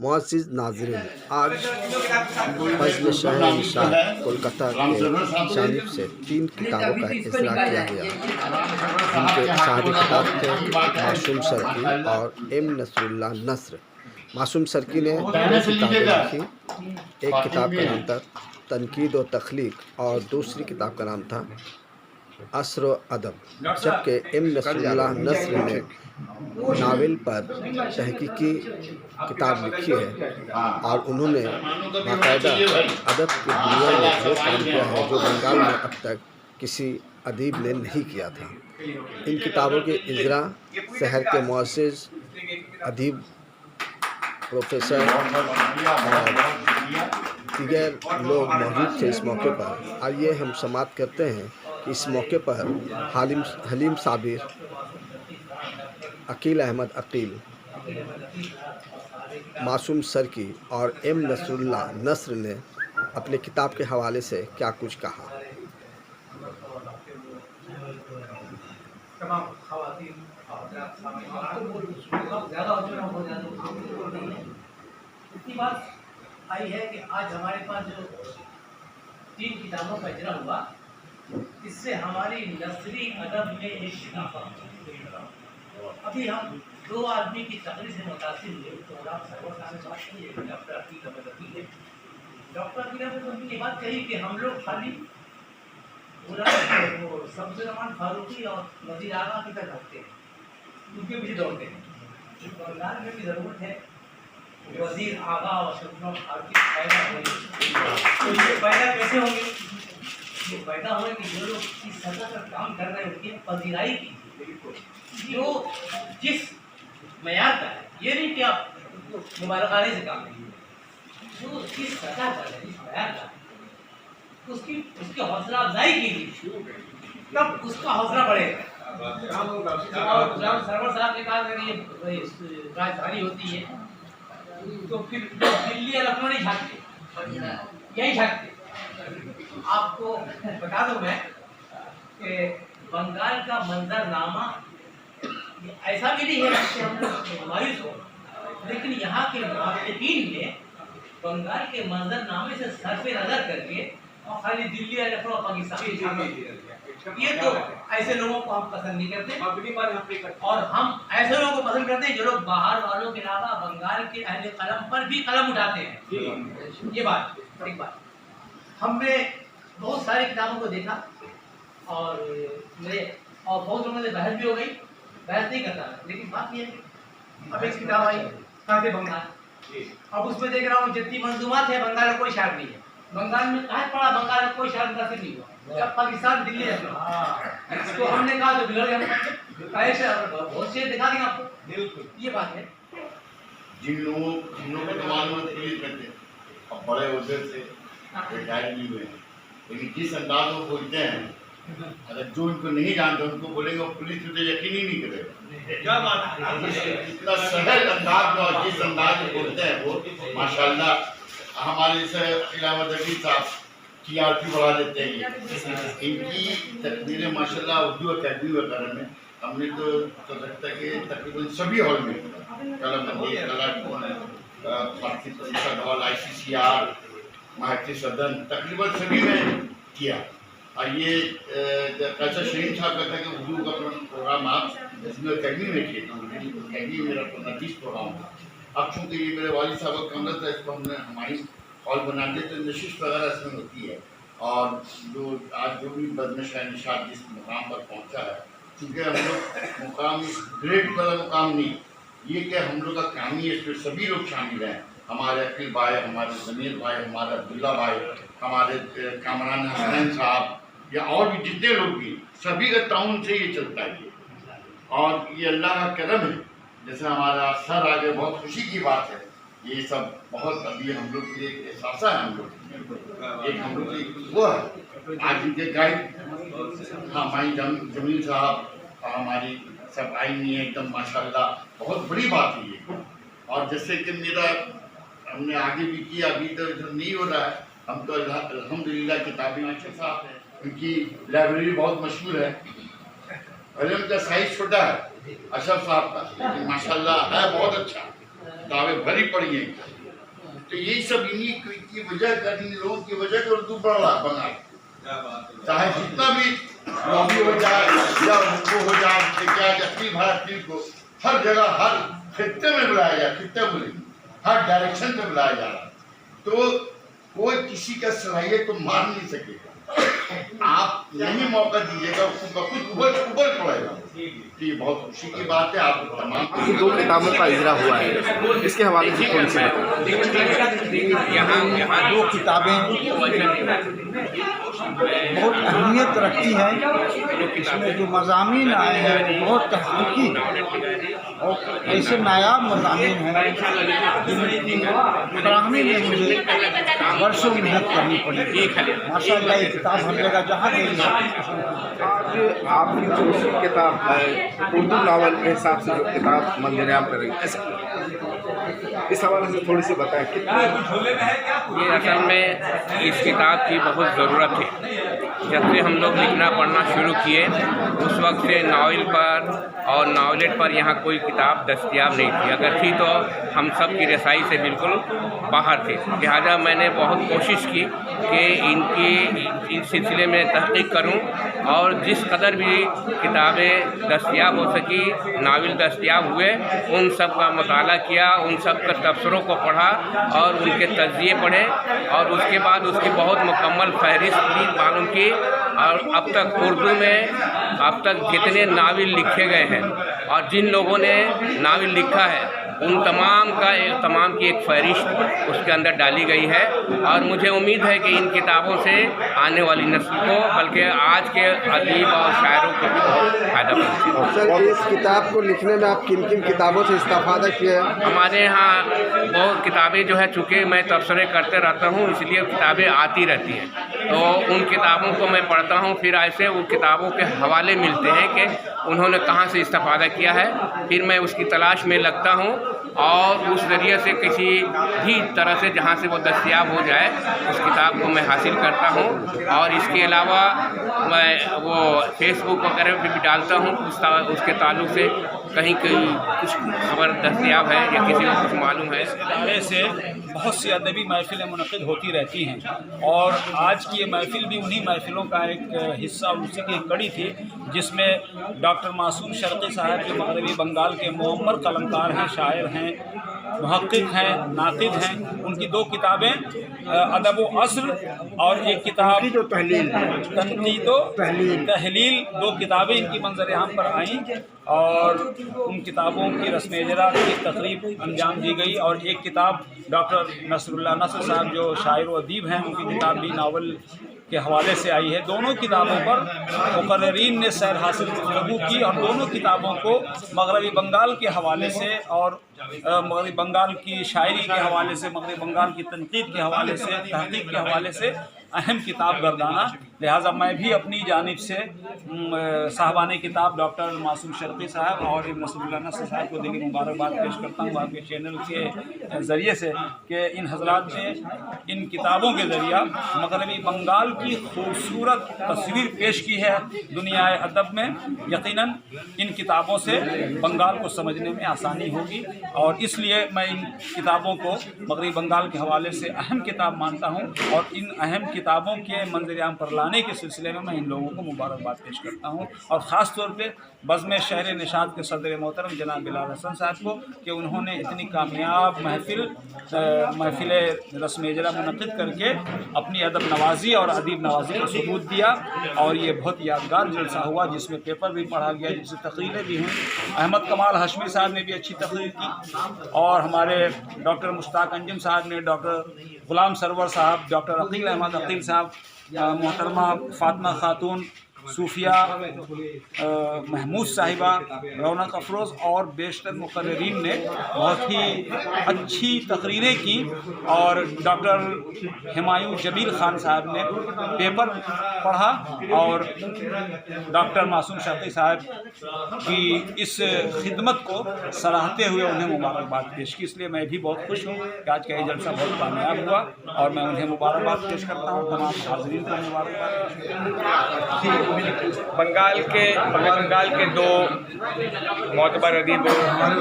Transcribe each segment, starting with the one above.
معزز ناظرین، آج فضل شہر نشاد کولکتہ کی جانب سے 3 کتابوں کا اجرا کیا گیا، جن کے صاحب کتاب تھے معصوم سرکی اور ایم نصر اللہ نصر۔ معصوم سرکی نے 2 کتابیں لکھی، ایک کتاب کا نام تھا تنقید و تخلیق اور دوسری کتاب کا نام تھا عصر و ادب، جبکہ ایم نصر اللہ نصر نے ناول پر تحقیقی کتاب لکھی ہے اور انہوں نے باقاعدہ ادب کی دنیا میں وہ کام کیا ہے جو بنگال میں اب تک کسی ادیب نے نہیں کیا تھا۔ ان کتابوں کے اجرا شہر کے معزز ادیب پروفیسر اور دیگر لوگ موجود تھے اس موقع پر۔ آئیے ہم سماعت کرتے ہیں کہ اس موقع پر حلیم صابر، عقیل احمد عقیل، معصوم سرکی اور ایم نصر اللہ نصر نے اپنے کتاب کے حوالے سے کیا کچھ کہا۔ تمام خواتین اتنی بات آئی ہے کہ آج ہمارے پاس جو 3 کتابوں کا اجرا ہوا، اس سے ہماری نثری ادب میں ایک اضافہ۔ ابھی ہم 2 آدمی کی تقریر سے متاثر ہوئے، تو آپ سرور صاحب نے بات کی ہے کہ ڈاکٹر عقیل احمد عقیل ہے۔ ڈاکٹر عقیل احمد عقیل نے یہ بات کہی کہ ہم لوگ خالی وہ شمس الرحمان فاروقی اور وزیر اعلیٰ کی طرف رکھتے ہیں، ان کے پیچھے دوڑتے ہیں۔ بنگال میں بھی ضرورت ہے وزیر اعلیٰ اور شمس الرحمان فاروقی پیدا ہوئے، تو یہ پیدا کیسے ہوں گے؟ یہ پیدا ہوئے کہ جو لوگ اس سطح پر کام کر رہے ہیں ان کی پذیرائی کی، جو جس معیار کا ہے، یہ نہیں کہ آپ مبالغہ سے کام نہیں، جو جس سطح پر ہے، جس معیار کا ہے، اس کی حوصلہ افزائی کیجیے، تب اس کا حوصلہ بڑھے گا۔ اور سرور صاحب نے کہا کہ یہ راجدھانی ہوتی ہے تو پھر دلی اور لکھنؤ نہیں جھانکتے، یہی جھانکتے۔ آپ کو بتا دوں میں کہ بنگال کا منظر نامہ ایسا بھی نہیں ہے کہ ہم لوگ مایوس ہو، لیکن یہاں کے محققین نے بنگال کے منظر نامے سے صرف نظر کر کے اور خالی دلی یا لکھنؤ اور پاکستان، یہ تو ایسے لوگوں کو ہم پسند نہیں کرتے، اور ہم ایسے لوگوں کو پسند کرتے ہیں جو لوگ باہر والوں کے علاوہ بنگال کے اہل قلم پر بھی قلم اٹھاتے ہیں۔ یہ بات ایک بات، ہم نے بہت ساری کتابوں کو دیکھا اور بہت لوگوں سے بحث بھی ہو گئی، بحث نہیں کرتا، لیکن بات یہ ہے کہ اب ایک کتاب آئی خاک بنگال، اب اس میں دیکھ رہا ہوں جتنی منظومات ہیں بنگال کا کوئی شاعر نہیں ہے، بنگال میں کہاں پڑا بنگال کا کوئی شاعر متاثر نہیں ہوا، جب پاکستان دلی ہے تو ہم نے کہا جو بگڑ گیا، بہت سے دکھا دیں آپ کو، یہ بات ہے۔ جن لوگوں کو تو معلومات پولیس کرتے ہیں، اب بڑے عہدے سے ریٹائر بھی ہوئے ہیں، لیکن جس انداز میں بولتے ہیں، اگر جو ان کو نہیں جانتے ان کو بولیں گے پولیس تو یقین ہی نہیں کرے گا۔ اتنا سہل انداز میں اور جس انداز میں بولتے ہیں وہ ماشاءاللہ ہمارے سے علاوہ دبی صاحب TRP بڑھا دیتے ہیں۔ ان کی تقریریں ماشاءاللہ اردو اکیڈمی وغیرہ میں ہم نے تو لگتا ہے کہ تقریباً سبھی ہال میں قلم بندی فارسی پریشد ہال، ICCR، مہتی سدن، تقریباً سبھی میں کیا۔ اور یہ کیسا شہین صاحب کہتا ہے کہ اردو کا پروگرام آپ اس میں اکیڈمی میں کیے، اکیڈمی میرا 15-20 پروگرام تھا۔ اب چونکہ یہ میرے والد صاحب کا کمرہ تھا، اس کو ہم نے ہماری ہال بناتے تو نشست وغیرہ اس میں ہوتی ہے، اور جو آج جو بھی بدمش ہے نشاد جس مقام پر پہنچا ہے، چونکہ ہم لوگ مقام گریڈ والا مقام نہیں، یہ کہ ہم لوگ کا کام ہی ہے، اس میں سبھی لوگ شامل ہیں، ہمارے عقیل بھائی، ہمارے ضمیر بھائی، ہمارے عبداللہ بھائی، ہمارے کامران حسین صاحب، یا اور بھی جتنے لوگ بھی، سبھی کا تعاون سے یہ چلتا ہے، اور یہ اللہ کا کرم ہے۔ جیسے ہمارا سر آگے بہت خوشی کی بات ہے، یہ سب بہت ابھی ہم لوگ کے لیے ایک احساسہ ہے، ہم لوگ ایک ہم لوگ کی وہ ہے۔ آج ان کے گائیڈ ہماری جمیل صاحب اور ہماری سب آئی ہوئی ہیں، ایک دم ماشاءاللہ بہت بڑی بات ہے یہ۔ اور جیسے کہ میرا ہم نے آگے بھی کیا، ابھی تو نہیں ہو رہا ہے، ہم تو الحمدللہ کتابیں اچھے صاحب ہیں، ان کی لائبریری بہت مشہور ہے، بھلے ان کا سائز چھوٹا ہے اشرف صاحب کا، لیکن ماشاءاللہ ہے بہت اچھا، किताबें भरी पड़ी हैं। तो यही सब इन्हीं की वजह का, इन लोगों की वजह से उर्दू बढ़ रहा बंगाल, चाहे जितना भी लॉबी हो जाए या वो हो जाए, क्या अखिल भारतीय को हर जगह हर खित्ते में बुलाया जाए, खित्ते बोलेंगे, हर डायरेक्शन में बुलाया जा रहा है। तो कोई किसी का सलाहियत को मार नहीं सकेगा। आप नहीं मौका दीजिएगा, उसका कुछ उबल पड़ेगा। तो ये बहुत खुशी की बात है। आप तमाम ये 2 किताबों का इजरा हुआ है, इसके हवाले से थोड़ी सी बताएं। यहाँ 2 किताबें बहुत अहमियत रखती हैं। इसमें जो मज़ामीन आए हैं वो बहुत तहक़ीक़ी और ऐसे नायाब मज़ामीन हैं जिनकी फराहमी में मुझे वर्षों मेहनत करनी पड़ी। माशाअल्लाह ये किताब हर जगह जहाँ गई है। आज आपकी जो किताब है उर्दू नावल के हिसाब से जो किताब मंजरेआम करेंगे, इस हवाले से थोड़ी सी बताएं। ये असल में इस किताब की बहुत ज़रूरत है। जब से हम लोग लिखना पढ़ना शुरू किए उस वक्त से नावल पर और नावलेट पर यहाँ कोई किताब दस्तयाब नहीं थी। अगर थी तो हम सब की रसाई से बिल्कुल बाहर थे। लिहाजा मैंने बहुत कोशिश की कि इस सिलसिले में तहक़ीक़ करूँ और जिस कदर भी किताबें दस्तयाब हो सकी, नावल दस्तयाब हुए, उन सब का मुताला किया, उन सब के तबसरों को पढ़ा और उनके तज़किये पढ़े और उसके बाद उसकी बहुत मुकम्मल फहरिस्त भी मालूम की। और अब तक उर्दू में अब तक जितने नावल लिखे गए हैं और जिन लोगों ने नावल लिखा है उन तमाम की एक फहरिस्त उसके अंदर डाली गई है। और मुझे उम्मीद है कि इन किताबों से आने वाली नस्ल को, बल्कि आज के अदीब और शायरों को भी बहुत फ़ायदा पहुँचेगा। सर, इस किताब को लिखने में आप किन किन किताबों से इस्तेफादा किए हैं? हमारे यहाँ बहुत किताबें जो है, चूँकि मैं तबसरे करते रहता हूँ इसलिए किताबें आती रहती हैं, तो उन किताबों को मैं पढ़ता हूँ। फिर ऐसे उन किताबों के हवाले मिलते हैं कि उन्होंने कहाँ से इस्तेफादा किया है, फिर मैं उसकी तलाश में लगता हूँ और उस ज़रिए से किसी भी तरह से जहाँ से वो दस्तयाब हो जाए उस किताब को मैं हासिल करता हूँ। और इसके अलावा मैं वो फेसबुक वगैरह पे भी डालता हूँ उसके ताल्लुक से कहीं कुछ खबर दस्तयाब है या किसी को कुछ मालूम है। इदारे से बहुत सी अदबी महफ़िलें मुनक़िद होती रहती हैं और आज की ये महफ़िल भी उन्हीं महफ़िलों का एक हिस्सा, उसी की एक कड़ी थी जिसमें डॉक्टर मासूम शर्क़ी साहब जो मग़रबी बंगाल के मुअम्मर कलमकार हैं, शायर हैं, मुहक़्क़िक़ हैं, नाक़िद हैं। उनकी 2 किताबें अदब व अस्र और एक किताब जो तनक़ीद व तहलील 2 किताबें इनकी मंज़र-ए-आम पर आईं और उन किताबों की रस्म इजरा की तक़रीब अंजाम दी गई। और एक किताब डॉक्टर नसरुल्लाह नसर साहब जो शायर व अदीब हैं, उनकी किताब भी नावल के हवाले से आई है। दोनों किताबों पर मुक़र्रिरीन ने सैर हासिल गुफ्तगू की और दोनों किताबों को मग़रबी बंगाल के हवाले से और मग़रबी बंगाल की शायरी के हवाले से, मग़रबी बंगाल की तनक़ीद के हवाले से, तहक़ीक़ के हवाले से अहम किताब गर्दाना। लिहाजा मैं भी अपनी जानिब से साहबान किताब डॉक्टर मासूम शर्क़ी साहब और इब्न नसरुल्लाह नसर साहब को दिली मुबारकबाद पेश करता हूँ आपके चैनल के ज़रिए से कि इन हज़रात ने इन किताबों के ज़रिया मग़रबी बंगाल की खूबसूरत तस्वीर पेश की है दुनिया अदब में। यकीनन इन किताबों से बंगाल को समझने में आसानी होगी और इसलिए मैं इन किताबों को मग़रबी बंगाल के हवाले से अहम किताब मानता हूँ और इन अहम किताबों के मंज़र-ए-आम पर लाने के सिलसिले में मैं इन लोगों को मुबारकबाद पेश करता हूँ और ख़ास तौर पे बज़्म शहर निशात के सदर मोहतरम जनाब बिलाल हसन साहब को कि उन्होंने इतनी कामयाब महफ़िल रस्म इजरा मुनक़िद करके अपनी अदब नवाज़ी और अदीब नवाज़ी को सबूत दिया। और ये बहुत यादगार जलसा हुआ जिसमें पेपर भी पढ़ा गया, जिससे तक़रीरें भी हुई। अहमद कमाल हाशमी साहब ने भी अच्छी तक़रीर की और हमारे डॉक्टर मुश्ताक अंजुम साहब ने, डॉक्टर ग़ुलाम सरवर साहब, डॉक्टर अकील अहमद अकील साहब, मोहतरमा फ़ातिमा खातून, सूफिया महमूद साहिबा, रौनक अफरोज़ और बेशतर मुक़र्रिरीन ने बहुत ही अच्छी तक़रीरें की। और डॉक्टर हुमायूं जमील ख़ान साहब ने पेपर पढ़ा और डॉक्टर मासूम शर्क़ी साहब की इस खिदमत को सराहते हुए उन्हें मुबारकबाद पेश की। इसलिए मैं भी बहुत खुश हूँ कि आज का ये जलसा बहुत कामयाब हुआ और मैं उन्हें मुबारकबाद पेश करता हूँ, तमाम हाज़रीन को मुबारकबाद। बंगाल के 2 मोतबर अदीब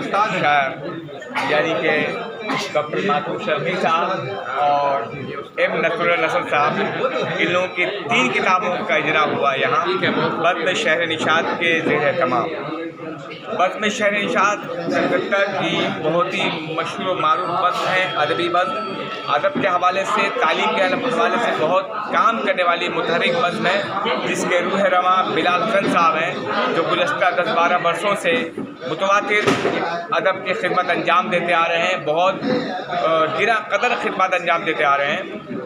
शायर یعنی کہ ڈاکٹر معصوم شرقی صاحب اور ایم نصر صاحب، ان لوگوں کی 3 کتابوں کا اجرا ہوا یہاں بزم شہر نشاط کے زیر اہتمام۔ بزم شہر نشاط کلکتہ کی بہت ہی مشہور و معروف بزم ہے، ادبی بزم، ادب کے حوالے سے، تعلیم کے حوالے سے بہت کام کرنے والی متحرک بزم ہے، جس کے روح رواں بلال حسن صاحب ہیں، جو گزشتہ 10-12 برسوں سے متواتر ادب کی خدمت انجام دیتے آ رہے ہیں، بہت گراں قدر خدمات انجام دیتے آ رہے ہیں۔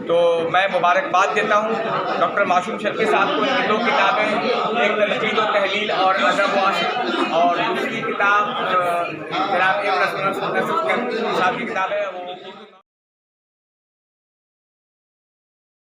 تو میں مبارکباد دیتا ہوں ڈاکٹر معصوم شرقی صاحب کو، ان کی 2 کتابیں، ایک تنقید و تحلیل اور ادب و عاشق، اور دوسری کتاب جناب ایم نصر صاحب کی کتاب ہے